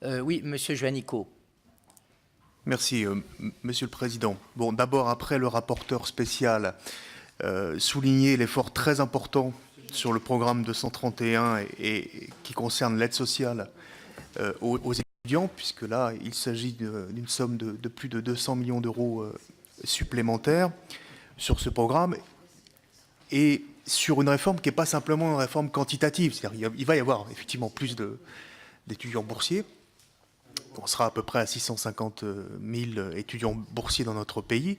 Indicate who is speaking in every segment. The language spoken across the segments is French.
Speaker 1: Oui, Monsieur Juanico.
Speaker 2: Merci, Monsieur le Président. Bon, d'abord, après le rapporteur spécial, souligner l'effort très important sur le programme 231 et qui concerne l'aide sociale aux étudiants, puisque là, il s'agit d'une somme de plus de 200 millions d'euros supplémentaires sur ce programme, et sur une réforme qui n'est pas simplement une réforme quantitative, c'est-à-dire il va y avoir effectivement plus d'étudiants boursiers. On sera à peu près à 650 000 étudiants boursiers dans notre pays,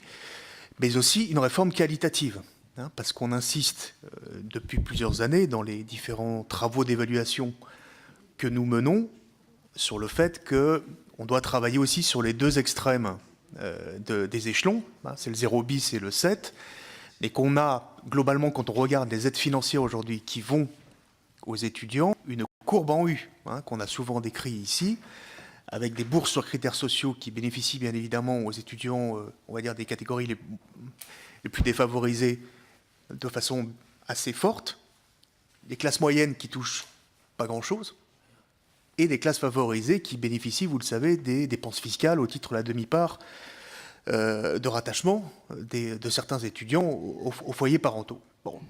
Speaker 2: mais aussi une réforme qualitative, hein, parce qu'on insiste depuis plusieurs années dans les différents travaux d'évaluation que nous menons sur le fait qu'on doit travailler aussi sur les deux extrêmes des échelons, hein, c'est le 0 bis et le 7, et qu'on a globalement, quand on regarde les aides financières aujourd'hui qui vont aux étudiants, une courbe en U, hein, qu'on a souvent décrit ici, avec des bourses sur critères sociaux qui bénéficient bien évidemment aux étudiants, on va dire, des catégories les plus défavorisées de façon assez forte, des classes moyennes qui touchent pas grand-chose, et des classes favorisées qui bénéficient, vous le savez, des dépenses fiscales au titre de la demi-part de rattachement de certains étudiants aux foyers parentaux. Bon.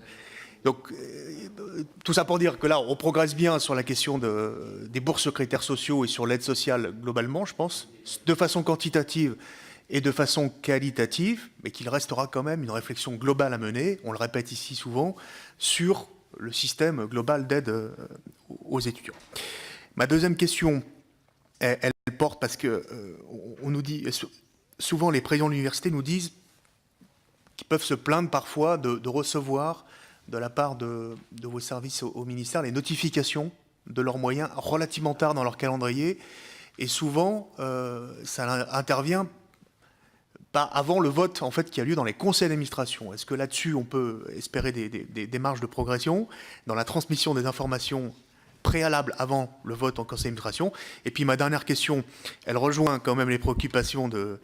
Speaker 2: Donc, tout ça pour dire que là, on progresse bien sur la question des bourses sur critères sociaux et sur l'aide sociale globalement, je pense, de façon quantitative et de façon qualitative, mais qu'il restera quand même une réflexion globale à mener, on le répète ici souvent, sur le système global d'aide aux étudiants. Ma deuxième question, elle porte parce que on nous dit, souvent les présidents de l'université nous disent qu'ils peuvent se plaindre parfois de recevoir de la part de vos services au ministère les notifications de leurs moyens relativement tard dans leur calendrier, et souvent ça intervient pas avant le vote en fait qui a lieu dans les conseils d'administration. Est-ce que là-dessus on peut espérer des marges de progression dans la transmission des informations préalables avant le vote en conseil d'administration? Et puis ma dernière question, elle rejoint quand même les préoccupations de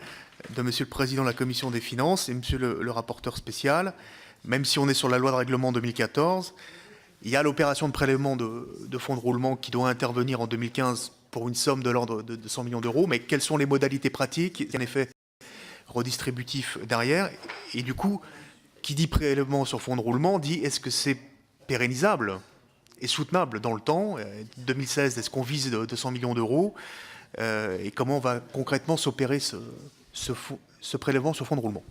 Speaker 2: Monsieur le Président de la Commission des Finances et Monsieur le rapporteur spécial. Même si on est sur la loi de règlement 2014, il y a l'opération de prélèvement de fonds de roulement qui doit intervenir en 2015 pour une somme de l'ordre de 100 millions d'euros. Mais quelles sont les modalités pratiques? Il y a un effet redistributif derrière. Et du coup, qui dit prélèvement sur fonds de roulement dit est-ce que c'est pérennisable et soutenable dans le temps? 2016, est-ce qu'on vise 200 millions d'euros? Et comment va concrètement s'opérer ce prélèvement sur fonds de roulement?